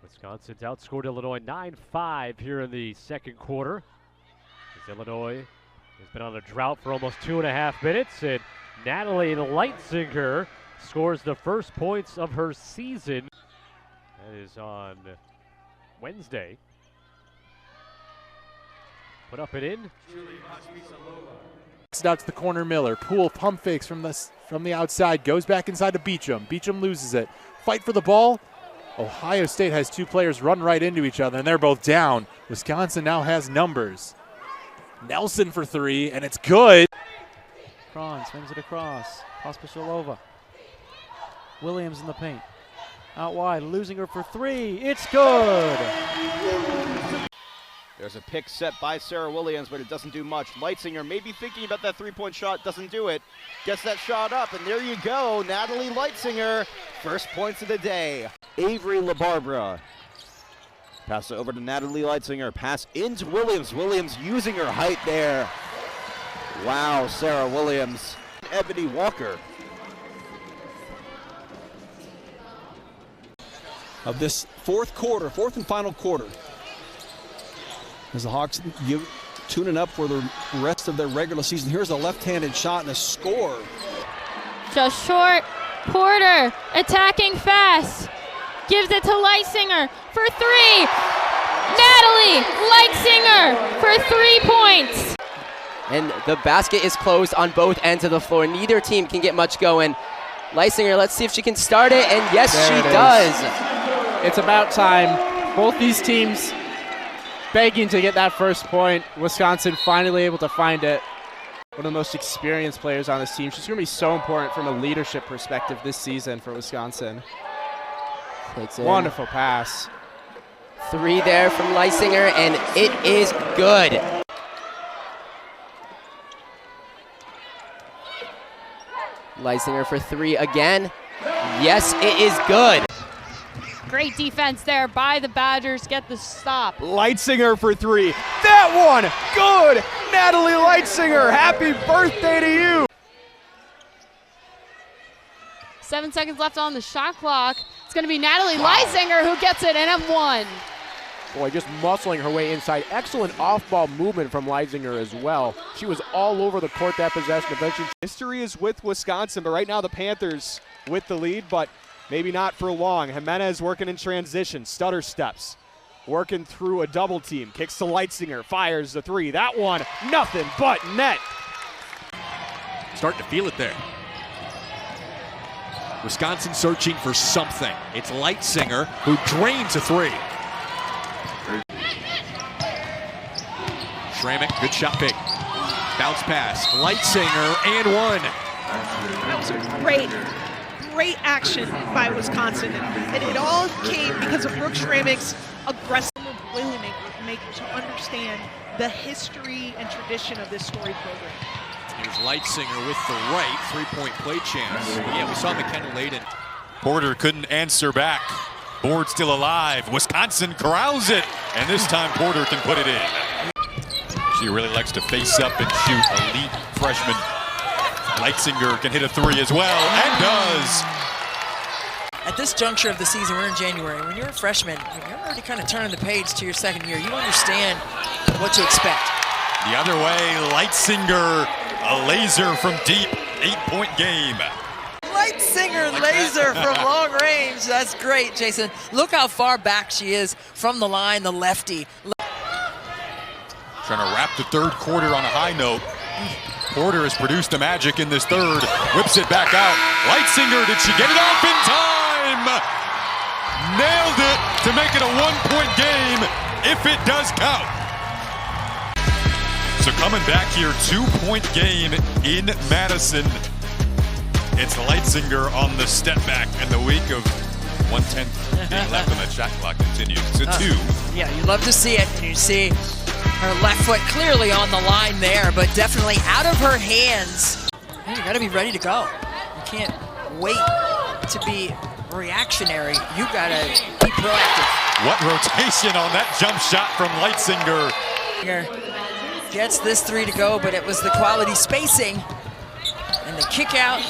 Wisconsin's outscored Illinois 9-5 here in the second quarter. As Illinois has been on a drought for almost 2.5 minutes, and Natalie Leuzinger scores the first points of her season. That is on Wednesday. Put up and in. It's out to the corner. Miller. Poole pump fakes from the outside. Goes back inside to Beecham. Beecham loses it. Fight for the ball. Ohio State has two players run right into each other, and they're both down. Wisconsin now has numbers. Nelson for three, and it's good. Cron swings it across. Pospisilova. Williams in the paint. Out wide. Leuzinger for three. It's good. There's a pick set by Sarah Williams, but it doesn't do much. Leuzinger maybe thinking about that three-point shot, doesn't do it. Gets that shot up, and there you go. Natalie Leuzinger, first points of the day. Avery LaBarbera. Pass it over to Natalie Leuzinger. Pass into Williams. Williams using her height there. Wow, Sarah Williams. Ebony Walker. Of this fourth and final quarter. As the Hawks tuning up for the rest of their regular season. Here's a left-handed shot and a score. Just short. Porter attacking fast. Gives it to Leuzinger for three. Natalie Leuzinger for 3 points. And the basket is closed on both ends of the floor. Neither team can get much going. Leuzinger, let's see if she can start it, and yes, she does. It's about time. Both these teams begging to get that first point. Wisconsin finally able to find it. One of the most experienced players on this team. She's going to be so important from a leadership perspective this season for Wisconsin. Wonderful pass. Three there from Leuzinger, and it is good. Leuzinger for three again. Yes, it is good. Great defense there by the Badgers. Get the stop. Leuzinger for three. That one, good. Natalie Leuzinger, happy birthday to you. 7 seconds left on the shot clock. It's going to be Natalie Leuzinger who gets it, and M1. Boy, just muscling her way inside. Excellent off-ball movement from Leuzinger as well. She was all over the court that possession. Eventually, history is with Wisconsin, but right now the Panthers with the lead, but maybe not for long. Jimenez working in transition, stutter steps, working through a double team. Kicks to Leuzinger, fires the three. That one, nothing but net. Starting to feel it there. Wisconsin searching for something. It's Leuzinger who drains a three. Schramek, good shot pick. Bounce pass, Leuzinger, and one. That was a great action by Wisconsin. And it all came because of Brooke Schramek's aggressive Boilermaker to understand the history and tradition of this storied program. Here's Leuzinger with the right, three-point play chance. Yeah, we saw McKenna Layden. Porter couldn't answer back. Board still alive. Wisconsin corrals it, and this time Porter can put it in. She really likes to face up and shoot. Elite freshman Leuzinger can hit a three as well, and does. At this juncture of the season, we're in January. When you're a freshman, you're already kind of turning the page to your second year. You understand what to expect. The other way, Leuzinger, a laser from deep, 8-point game. Leuzinger laser from long range. That's great, Jason. Look how far back she is from the line, the lefty. Trying to wrap the third quarter on a high note. Porter has produced the magic in this third. Whips it back out. Leuzinger, did she get it off in time? Nailed it to make it a one-point game if it does count. So coming back here, 2-point game in Madison. It's Leuzinger on the step back in the week of 1:10 being left on that shot clock continues. So two. Yeah, you love to see it. And you see her left foot clearly on the line there, but definitely out of her hands. You got to be ready to go. You can't wait to be reactionary. You got to be proactive. What rotation on that jump shot from Leuzinger. Here gets this three to go, but it was the quality spacing and the kick out.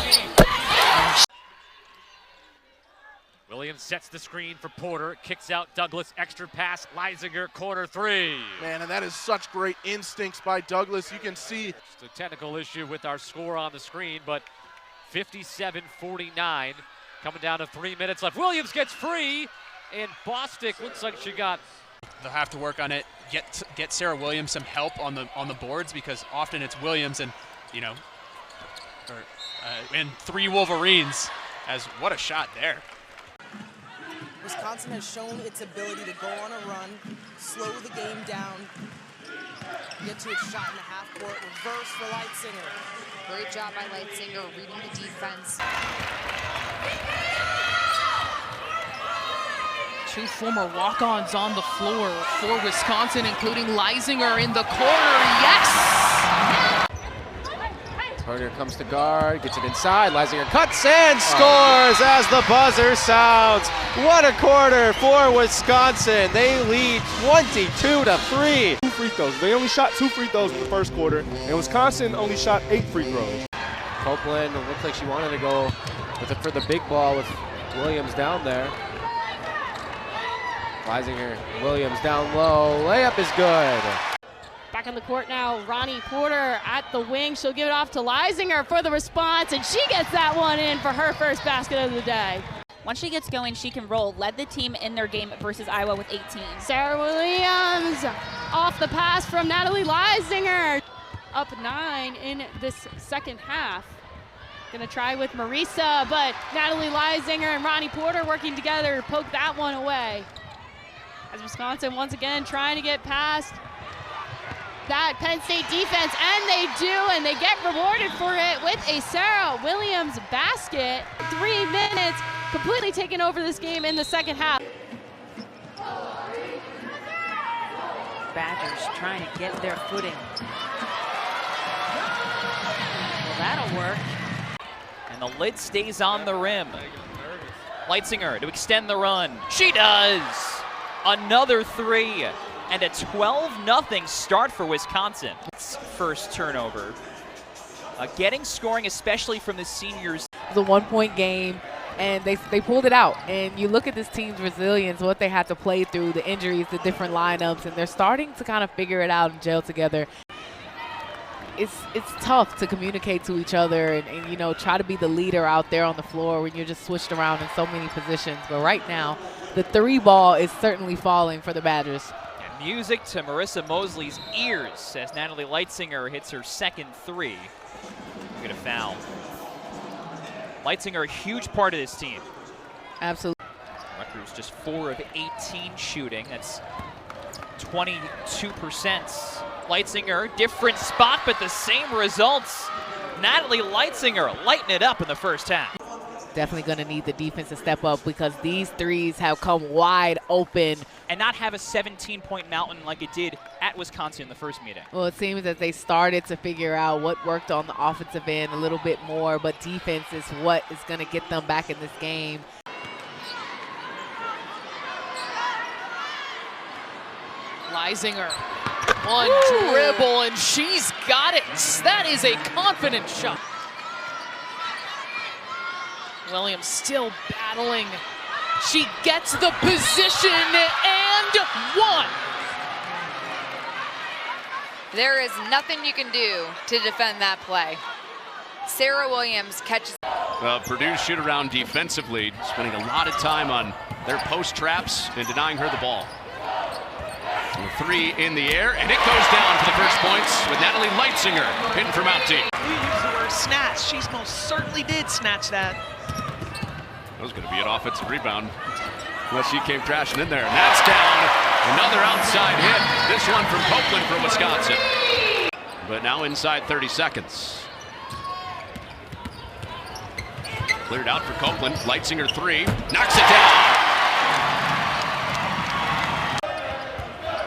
Williams Williams sets the screen for Porter, kicks out Douglas, extra pass, Leuzinger, corner three. Man, and that is such great instincts by Douglas. You can see. Just a technical issue with our score on the screen, but 57-49, coming down to 3 minutes left. Williams gets free, and Bostic looks like she got. They'll have to work on it, get Sarah Williams some help on the boards, because often it's Williams and, you know, and 3 Wolverines. As what a shot there. Wisconsin has shown its ability to go on a run, slow the game down, get to its shot in the half court, reverse for Leuzinger. Great job by Leuzinger reading the defense. 2 former walk-ons on the floor for Wisconsin, including Leuzinger in the corner. Yes! Turner comes to guard, gets it inside. Leuzinger cuts and scores as the buzzer sounds. What a quarter for Wisconsin. They lead 22-3. 2 free throws. They only shot 2 free throws in the first quarter, and Wisconsin only shot 8 free throws. Copeland looked like she wanted to go with it for the big ball with Williams down there. Leuzinger, Williams down low. Layup is good. Back on the court now, Ronnie Porter at the wing. She'll give it off to Leuzinger for the response, and she gets that one in for her first basket of the day. Once she gets going, she can roll. Led the team in their game versus Iowa with 18. Sarah Williams off the pass from Natalie Leuzinger. Up 9 in this second half. Gonna try with Marisa, but Natalie Leuzinger and Ronnie Porter working together poke that one away. As Wisconsin once again trying to get past that Penn State defense, and they do, and they get rewarded for it with a Sarah Williams basket. 3 minutes, completely taking over this game in the second half. Badgers trying to get their footing. Well, that'll work. And the lid stays on the rim. Leuzinger to extend the run. She does! Another 3. And a 12-0 start for Wisconsin. First turnover. Getting scoring, especially from the seniors. It was a 1-point game, and they pulled it out. And you look at this team's resilience, what they had to play through, the injuries, the different lineups, and they're starting to kind of figure it out and gel together. It's tough to communicate to each other and you know, try to be the leader out there on the floor when you're just switched around in so many positions. But right now, the 3 ball is certainly falling for the Badgers. Music to Marissa Mosley's ears as Natalie Leuzinger hits her second 3. We get a foul. Leuzinger, a huge part of this team. Absolutely. Rutgers just 4 of 18 shooting. That's 22%. Leuzinger, different spot, but the same results. Natalie Leuzinger lighting it up in the first half. Definitely going to need the defense to step up because these threes have come wide open. And not have a 17-point mountain like it did at Wisconsin in the first meeting. Well, it seems that they started to figure out what worked on the offensive end a little bit more, but defense is what is going to get them back in this game. Leuzinger, one dribble, and she's got it. That is a confident shot. Williams still battling. She gets the position and 1. There is nothing you can do to defend that play. Sarah Williams catches. Well, Purdue's shoot-around defensively, spending a lot of time on their post traps and denying her the ball. So 3 in the air, and it goes down for the first points with Natalie Leuzinger hitting from out deep. You use the word snatch. She most certainly did snatch that. That was going to be an offensive rebound unless she came crashing in there. And that's down. Another outside hit. This one from Copeland for Wisconsin. But now inside 30 seconds. Cleared out for Copeland. Leuzinger 3. Knocks it down.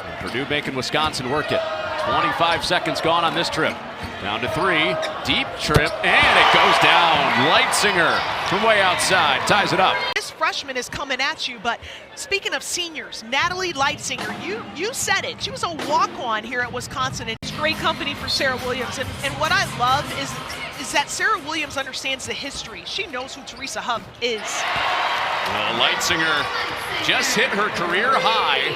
And Purdue making Wisconsin work it. 25 seconds gone on this trip. Down to 3, deep trip, and it goes down. Leuzinger from way outside ties it up. This freshman is coming at you, but speaking of seniors, Natalie Leuzinger, you said it. She was a walk-on here at Wisconsin, and it's great company for Sarah Williams. And what I love is that Sarah Williams understands the history. She knows who Teresa Huff is. Leutzinger just hit her career high.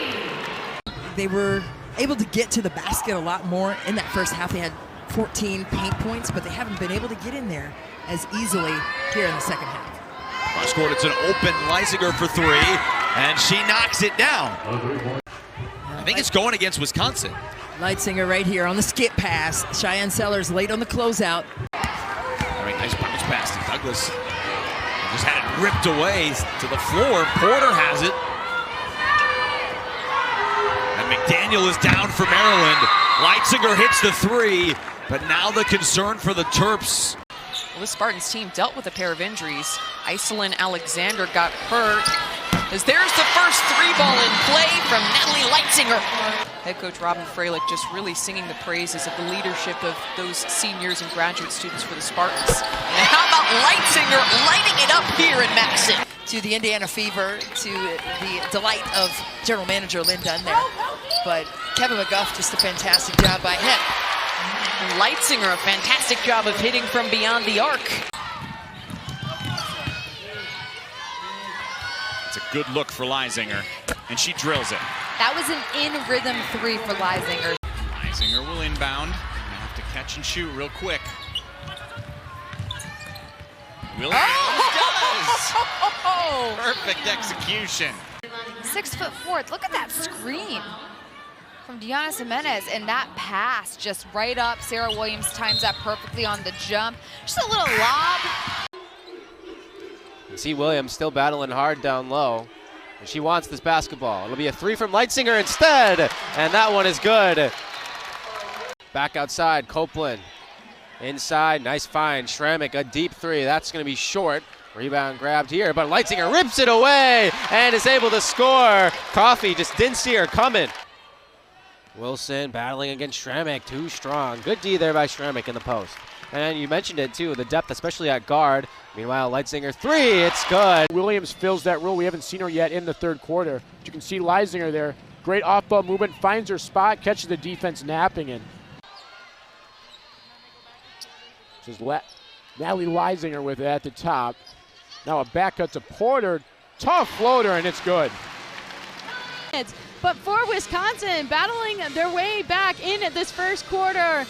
They were able to get to the basket a lot more in that first half. They had 14 paint points, but they haven't been able to get in there as easily here in the second half. Cross court, it's an open Leuzinger for three, and she knocks it down. I think it's going against Wisconsin. Leutzinger right here on the skip pass. Cheyenne Sellers late on the closeout. All right, nice bounce pass to Douglas. Just had it ripped away to the floor. Porter has it. And McDaniel is down for Maryland. Leutzinger hits the three, but now the concern for the Terps. Well, the Spartans team dealt with a pair of injuries. Iselin Alexander got hurt. As there's the first three ball in play from Natalie Leuzinger. Head coach Robin Freilich just really singing the praises of the leadership of those seniors and graduate students for the Spartans. And how about Leuzinger lighting it up here in Madison? To the Indiana Fever, to the delight of General Manager Lynn Dunn there. But Kevin McGuff, just a fantastic job by him. And Leutzinger, a fantastic job of hitting from beyond the arc. It's a good look for Leuzinger, and she drills it. That was an in-rhythm three for Leuzinger. Leuzinger will inbound. Gonna have to catch and shoot real quick. Williams does! Perfect execution. 6'4". Look at that screen from Deanna Jimenez, and that pass just right up. Sarah Williams times that perfectly on the jump. Just a little lob. You see Williams still battling hard down low. And she wants this basketball. It'll be a three from Leutzinger instead. And that one is good. Back outside, Copeland. Inside, nice find. Schrammick, a deep three. That's going to be short. Rebound grabbed here, but Leutzinger rips it away and is able to score. Coffey just didn't see her coming. Wilson battling against Schrammick, too strong. Good D there by Schrammick in the post. And you mentioned it too, the depth, especially at guard. Meanwhile, Leutzinger three, it's good. Williams fills that role. We haven't seen her yet in the third quarter. But you can see Leuzinger there. Great off-ball movement, finds her spot, catches the defense napping in. This is Natalie Leuzinger with it at the top. Now a back cut to Porter. Tough floater, and it's good. But for Wisconsin, battling their way back in at this first quarter.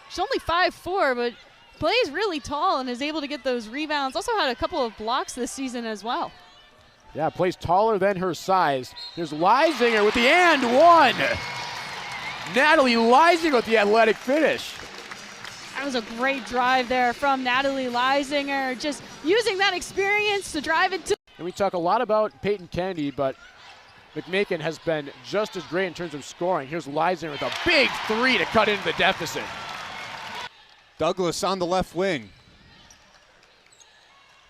She's only 5'4", but plays really tall and is able to get those rebounds. Also had a couple of blocks this season as well. Yeah, plays taller than her size. There's Leuzinger with the and one. Natalie Leuzinger with the athletic finish. That was a great drive there from Natalie Leuzinger, just using that experience to drive it to. And we talk a lot about Peyton Kennedy, but McMakin has been just as great in terms of scoring. Here's Leuzinger with a big three to cut into the deficit. Douglas on the left wing.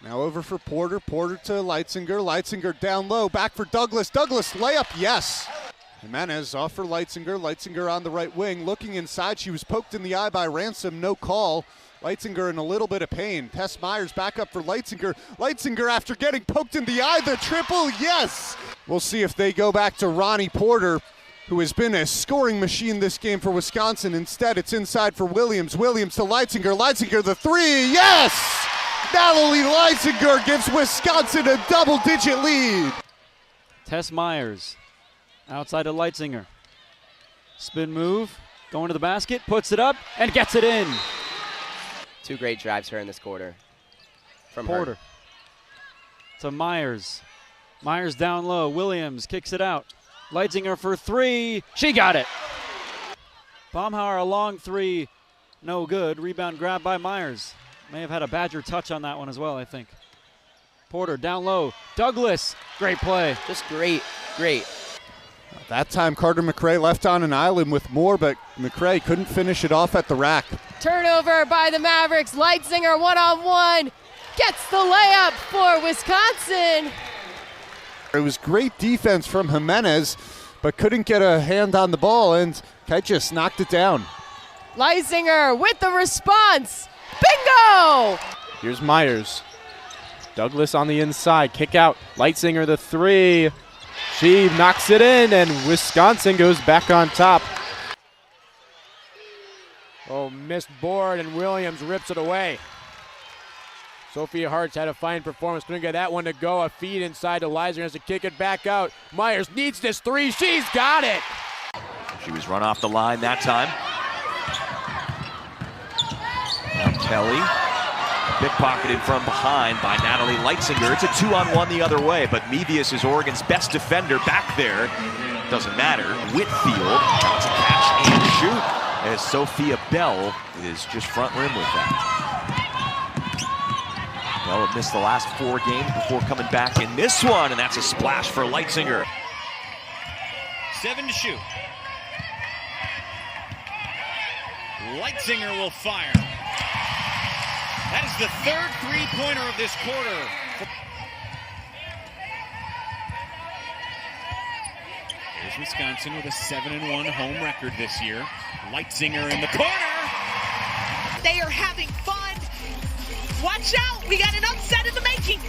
Now over for Porter. Porter to Leuzinger. Leuzinger down low. Back for Douglas. Douglas layup, yes. Jimenez off for Leuzinger. Leuzinger on the right wing. Looking inside. She was poked in the eye by Ransom. No call. Leuzinger in a little bit of pain. Tess Myers back up for Leuzinger. Leuzinger after getting poked in the eye. The triple, yes. We'll see if they go back to Ronnie Porter, who has been a scoring machine this game for Wisconsin. Instead, it's inside for Williams. Williams to Leuzinger. Leuzinger the three, yes! Natalie Leuzinger gives Wisconsin a double-digit lead. Tess Myers outside of Leuzinger. Spin move, going to the basket, puts it up, and gets it in. Two great drives here in this quarter from Porter. her. To Myers. Myers down low. Williams kicks it out. Leuzinger for three. She got it. Baumhauer a long three. No good. Rebound grab by Myers. May have had a Badger touch on that one as well, I think. Porter down low. Douglas. Great play. Just great. That time Carter McRae left on an island with more, but McRae couldn't finish it off at the rack. Turnover by the Mavericks. Leuzinger one-on-one. Gets the layup for Wisconsin. It was great defense from Jimenez, but couldn't get a hand on the ball, and Kite just knocked it down. Leuzinger with the response. Bingo! Here's Myers. Douglas on the inside. Kick out. Leuzinger the three. She knocks it in, and Wisconsin goes back on top. Oh, missed board, and Williams rips it away. Sophia Hart's had a fine performance. Couldn't get that one to go. A feed inside to Leuzinger has to kick it back out. Myers needs this three. She's got it. She was run off the line that time. Now Kelly, pickpocketed from behind by Natalie Leuzinger. It's a 2-on-1 the other way, but Mevius is Oregon's best defender back there. Doesn't matter. Whitfield, that's a catch and shoot, as Sophia Bell is just front rim with that. Bell had missed the last 4 games before coming back in this one, and that's a splash for Leuzinger. 7 to shoot. Leuzinger will fire. That is the 3rd three-pointer of this quarter. Here's Wisconsin with a 7-1 home record this year. Leuzinger in the corner. They are having fun. Watch out, we got an upset in the making.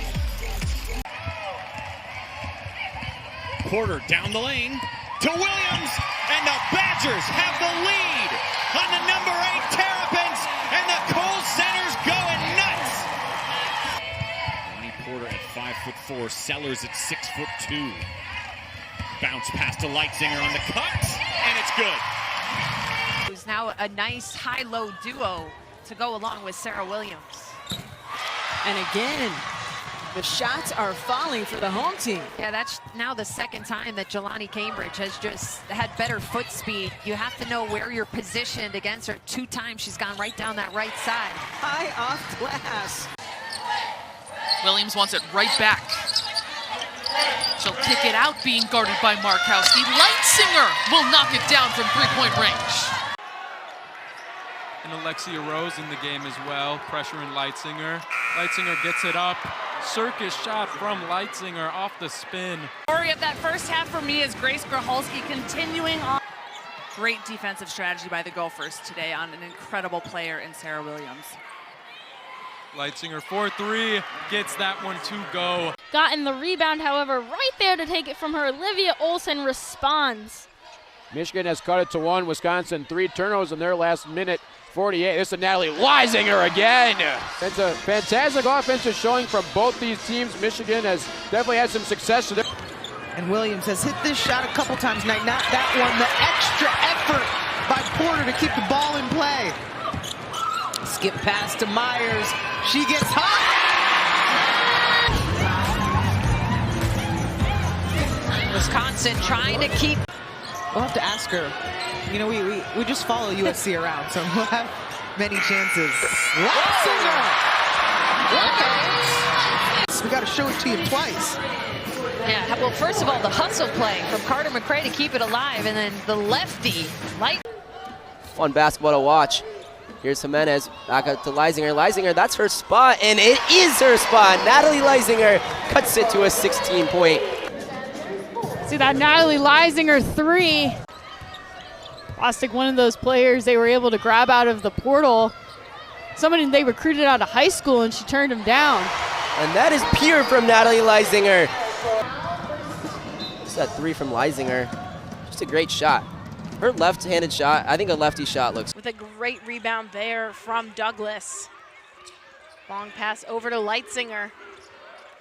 Porter down the lane to Williams, and the Badgers have the lead on the number 8 Terrapins, and the Kohl Center's going nuts. Lonnie Porter at 5'4", Sellers at 6'2". Bounce pass to Leuzinger on the cut, and it's good. Who's now a nice high-low duo to go along with Sarah Williams. And again, the shots are falling for the home team. Yeah, that's now the 2nd time that Jelani Cambridge has just had better foot speed. You have to know where you're positioned against her. 2 times she's gone right down that right side. High off glass. Williams wants it right back. She'll kick it out, being guarded by Markowski. Leuzinger will knock it down from 3-point range. And Alexia Rose in the game as well, pressuring Leuzinger. Leuzinger gets it up. Circus shot from Leuzinger off the spin. Story of that first half for me is Grace Grahalski continuing on. Great defensive strategy by the Gophers today on an incredible player in Sarah Williams. Leuzinger 4-3, gets that one to go. Gotten the rebound, however, right there to take it from her. Olivia Olsen responds. Michigan has cut it to 1. Wisconsin 3 turnovers in their last minute. 48. This is Natalie Leuzinger again. It's a fantastic offensive showing from both these teams. Michigan has definitely had some success today. And Williams has hit this shot a couple times tonight. Not that one. The extra effort by Porter to keep the ball in play. Skip pass to Myers. She gets hot. Wisconsin trying to keep. We'll have to ask her. You know, we just follow USC around, so we'll have many chances. Leuzinger! We got to show it to you twice. Yeah, well, first of all, the hustle play from Carter McRae to keep it alive, and then the lefty. Fun basketball to watch. Here's Jimenez, back up to Leuzinger. Leuzinger, that's her spot, and it is her spot. Natalie Leuzinger cuts it to a 16-point. See that Natalie Leuzinger 3. Bostic, one of those players they were able to grab out of the portal. Somebody they recruited out of high school, and she turned him down. And that is pure from Natalie Leuzinger. Just that 3 from Leuzinger. Just a great shot. Her left-handed shot, I think a lefty shot looks. With a great rebound there from Douglas. Long pass over to Leuzinger.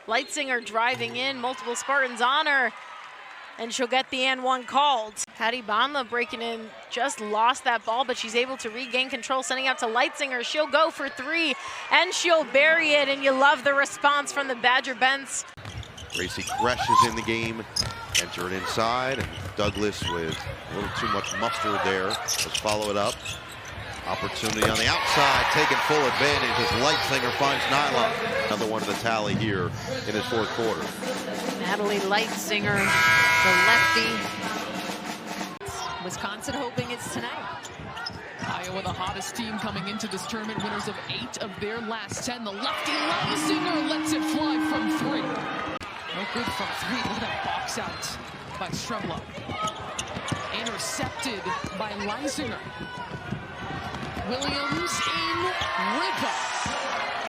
Leuzinger driving in, multiple Spartans on her. And she'll get the and 1 called. Patty Bonla breaking in, just lost that ball, but she's able to regain control, sending out to Leuzinger. She'll go for 3, and she'll bury it, and you love the response from the Badger bench. Gracie Gresh is in the game, entered inside, and Douglas with a little too much mustard there. Let's follow it up. Opportunity on the outside, taking full advantage as Leuzinger finds Nyla. Another one to the tally here in his 4th quarter. Natalie Leuzinger, the lefty. Wisconsin hoping it's tonight. Iowa, the hottest team coming into this tournament, winners of 8 of their last 10. The lefty Leuzinger lets it fly from 3. No good from 3. Look at that box out by Strebla. Intercepted by Leuzinger. Williams in rhythm.